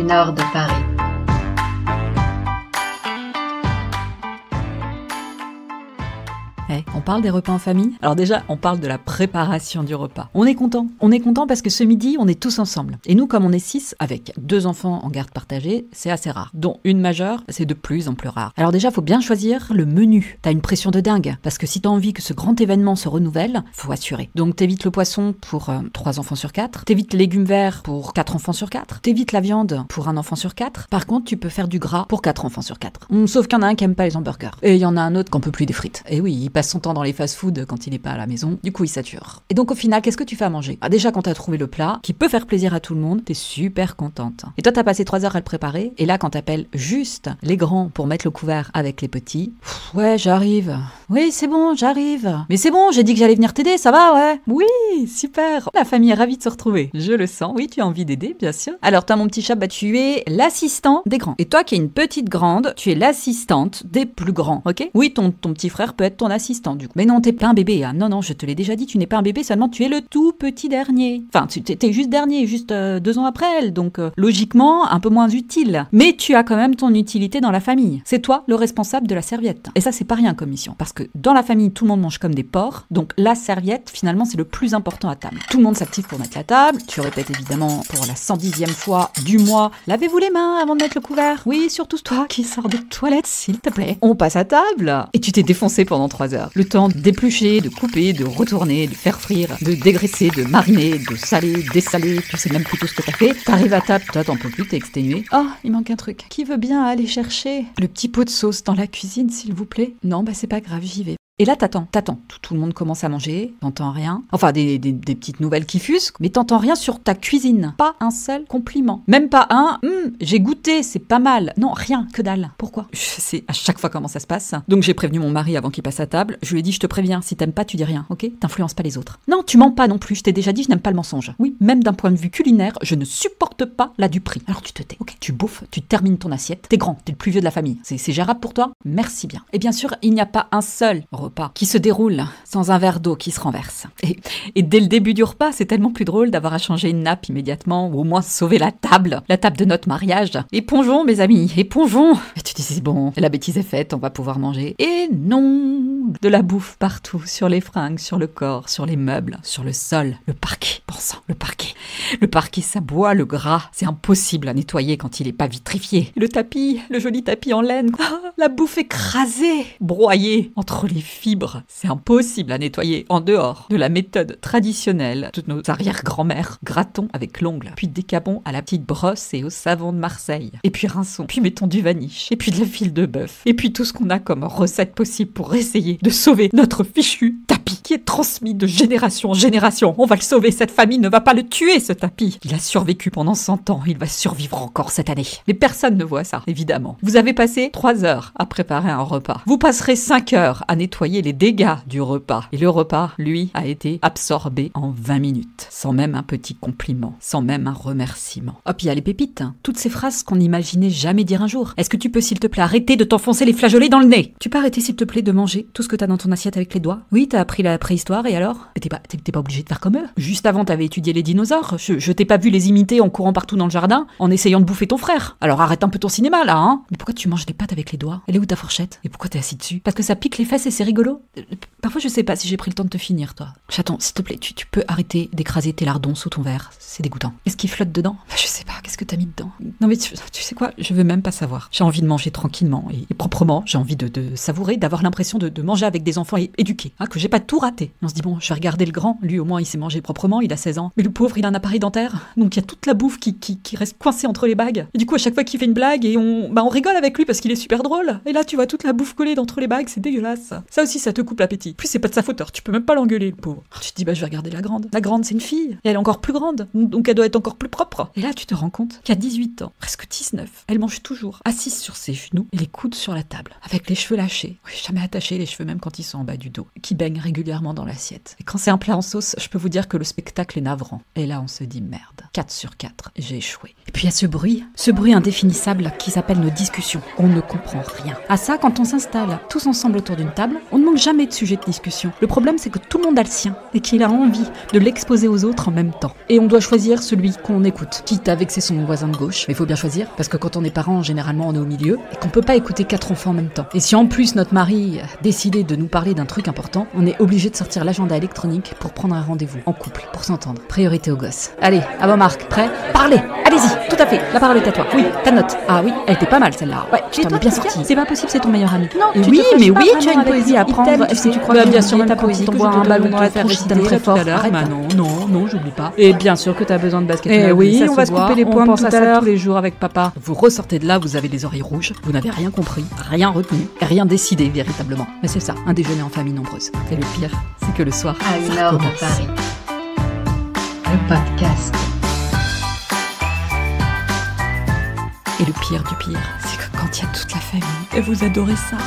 nord de Paris. On parle des repas en famille. Alors déjà, on parle de la préparation du repas. On est content. On est content parce que ce midi, on est tous ensemble. Et nous, comme on est 6, avec 2 enfants en garde partagée, c'est assez rare. Dont une majeure, c'est de plus en plus rare. Alors déjà, faut bien choisir le menu. T'as une pression de dingue. Parce que si t'as envie que ce grand événement se renouvelle, faut assurer. Donc t'évites le poisson pour 3 enfants sur 4. T'évites les légumes verts pour 4 enfants sur 4. T'évites la viande pour 1 enfant sur 4. Par contre, tu peux faire du gras pour 4 enfants sur 4. Sauf qu'il y en a un qui aime pas les hamburgers. Et il y en a un autre qui en peut plus des frites. Et oui, il passe son temps dans les fast-food quand il n'est pas à la maison. Du coup, il sature. Et donc, au final, qu'est-ce que tu fais à manger? Déjà, quand t'as trouvé le plat, qui peut faire plaisir à tout le monde, t'es super contente. Et toi, t'as passé 3 heures à le préparer. Et là, quand t'appelles juste les grands pour mettre le couvert avec les petits, ouais, j'arrive. Oui, c'est bon, j'arrive. Mais c'est bon, j'ai dit que j'allais venir t'aider, ça va, ouais? Oui, super. La famille est ravie de se retrouver. Je le sens. Oui, tu as envie d'aider, bien sûr. Alors, toi, mon petit chat, tu es l'assistant des grands. Et toi, qui es une petite grande, tu es l'assistante des plus grands, ok? Oui, ton petit frère peut être ton assistant, du coup. Mais non, t'es pas un bébé, hein. Non, je te l'ai déjà dit, tu n'es pas un bébé, seulement tu es le tout petit dernier. Enfin, t'es juste dernier, juste 2 ans après elle, donc logiquement, un peu moins utile. Mais tu as quand même ton utilité dans la famille. C'est toi le responsable de la serviette. Et ça, c'est pas rien comme mission. Parce que dans la famille, tout le monde mange comme des porcs, donc la serviette, finalement, c'est le plus important à table. Tout le monde s'active pour mettre la table, tu répètes évidemment pour la 110e fois du mois, lavez-vous les mains avant de mettre le couvert. Oui, surtout toi qui sors des toilettes, s'il te plaît. On passe à table. Et tu t'es défoncé pendant 3 heures. Le temps d'éplucher, de couper, de retourner, de faire frire, de dégraisser, de mariner, de saler, dessaler, tu sais même plus tout ce que t'as fait. T'arrives à table, toi t'en peux plus, t'es exténué. Oh, il manque un truc. Qui veut bien aller chercher le petit pot de sauce dans la cuisine, s'il vous plaît? Non, c'est pas grave, j'y vais. Et là, t'attends. Tout le monde commence à manger, t'entends rien. Enfin, des petites nouvelles qui fusent, mais t'entends rien sur ta cuisine. Pas un seul compliment. Même pas un « j'ai goûté, c'est pas mal ». Non, rien, que dalle. Pourquoi? Je sais à chaque fois comment ça se passe. Donc j'ai prévenu mon mari avant qu'il passe à table. Je lui ai dit « je te préviens, si t'aimes pas, tu dis rien, ok? T'influences pas les autres ». Non, tu mens pas non plus. Je t'ai déjà dit, je n'aime pas le mensonge. Oui, même d'un point de vue culinaire, je ne supporte pas la duperie. Alors tu te tais, ok? Tu bouffes, tu termines ton assiette. T'es grand, t'es le plus vieux de la famille. C'est gérable pour toi? Merci bien. Et bien sûr, il n'y a pas un seul repas qui se déroule sans un verre d'eau qui se renverse. Et dès le début du repas, c'est tellement plus drôle d'avoir à changer une nappe immédiatement ou au moins sauver la table de notre mariage. Épongeons, mes amis, épongeons. Et tu dis, c'est bon, la bêtise est faite, on va pouvoir manger. Et non, de la bouffe partout, sur les fringues, sur le corps, sur les meubles, sur le sol, le parquet, bon sang, le parquet. Le parquet, ça boit le gras. C'est impossible à nettoyer quand il est pas vitrifié. Le tapis, le joli tapis en laine, la bouffe écrasée, broyée entre les fibres. C'est impossible à nettoyer en dehors de la méthode traditionnelle de nos arrière-grand-mères. Grattons avec l'ongle, puis décapons à la petite brosse et au savon de Marseille. Et puis rinçons, puis mettons du vaniche, et puis de la file de bœuf, et puis tout ce qu'on a comme recette possible pour essayer de sauver notre fichu tapis qui est transmis de génération en génération. On va le sauver, cette famille ne va pas le tuer, ce tapis. Il a survécu pendant 100 ans, il va survivre encore cette année. Mais personne ne voit ça, évidemment. Vous avez passé 3 heures à préparer un repas. Vous passerez 5 heures à nettoyer les dégâts du repas. Et le repas, lui, a été absorbé en 20 minutes. Sans même un petit compliment. Sans même un remerciement. Hop, il y a les pépites. Toutes ces phrases qu'on n'imaginait jamais dire un jour. Est-ce que tu peux, s'il te plaît, arrêter de t'enfoncer les flageolets dans le nez? Tu peux arrêter, s'il te plaît, de manger tout ce que t'as dans ton assiette avec les doigts? Oui, t'as appris la préhistoire, et alors? T'es pas obligé de faire comme eux. Juste avant, t'avais étudié les dinosaures. Je t'ai pas vu les imiter en courant partout dans le jardin, en essayant de bouffer ton frère. Alors arrête un peu ton cinéma, là, hein? Mais pourquoi tu manges des pâtes avec les doigts? Elle est où ta fourchette? Et pourquoi t'es assis dessus? Parce que ça pique les fesses et c'est rigolo? Parfois, je sais pas si j'ai pris le temps de te finir, toi. Chaton, s'il te plaît, tu peux arrêter d'écraser tes lardons sous ton verre. C'est dégoûtant. Est-ce qu'il flotte dedans? Je sais pas, qu'est-ce que t'as mis dedans? Non mais tu sais quoi? Je veux même pas savoir. J'ai envie de manger tranquillement et proprement. J'ai envie de savourer, d'avoir l'impression de manger avec des enfants éduqués. Hein, que j'ai pas tout raté. On se dit, bon, je vais regarder le grand. Lui, au moins, il s'est mangé proprement, il a 16 ans. Mais le pauvre, il a un appareil dentaire. Donc il y a toute la bouffe qui reste coincée entre les bagues. Et du coup, à chaque fois qu'il fait une blague, et on rigole avec lui parce qu'il est super drôle. Et là, tu vois toute la bouffe collée d'entre les bagues, c'est dégueulasse. Ça aussi, ça te coupe l'appétit. Plus c'est pas de sa faute, tu peux même pas l'engueuler, le pauvre. Tu te dis, je vais regarder la grande. La grande, c'est une fille. Et elle est encore plus grande. Donc elle doit être encore plus propre. Et là, tu te rends compte qu'à 18 ans, presque 19, elle mange toujours, assise sur ses genoux et les coudes sur la table, avec les cheveux lâchés. Oui, jamais attaché les cheveux, même quand ils sont en bas du dos, qui baignent régulièrement dans l'assiette. Et quand c'est un plat en sauce, je peux vous dire que le spectacle est navrant. Et là, on se dit merde. 4 sur 4, j'ai échoué. Et puis il y a ce bruit indéfinissable qui s'appelle nos discussions. On ne comprend rien. À ça, quand on s'installe tous ensemble autour d'une table, on ne manque jamais de sujet de discussion. Le problème, c'est que tout le monde a le sien et qu'il a envie de l'exposer aux autres en même temps. Et on doit choisir celui qu'on écoute, quitte à vexer son voisin de gauche. Mais il faut bien choisir, parce que quand on est parent, généralement, on est au milieu et qu'on peut pas écouter 4 enfants en même temps. Et si en plus notre mari a décidé de nous parler d'un truc important, on est obligé de sortir l'agenda électronique pour prendre un rendez-vous en couple, pour s'entendre. Priorité aux gosses. Allez, à bon Marc, prêt? Parlez! Allez-y, tout à fait, la parole est à toi. Oui, ta note. Ah oui, elle était pas mal celle-là. Ouais, tu t'en es bien sorti. C'est pas possible, c'est ton meilleur ami. Non, oui, mais oui, tu as une poésie à apprendre. Est-ce que tu crois que bien sûr ta poésie t'envoie un ballon dans la tronche, je t'aime très fort. Bah non, j'oublie pas. Et bien sûr que t'as besoin de basket. Eh oui, on va se couper les poings tout à l'heure tous les jours avec papa. Vous ressortez de là, vous avez les oreilles rouges, vous n'avez rien compris, rien retenu, rien décidé véritablement. Mais c'est ça, un déjeuner en famille nombreuse. Et le pire, c'est que le soir, À une heure de Paris. Le podcast. Et le pire du pire, c'est que quand il y a toute la famille, et vous adorez ça,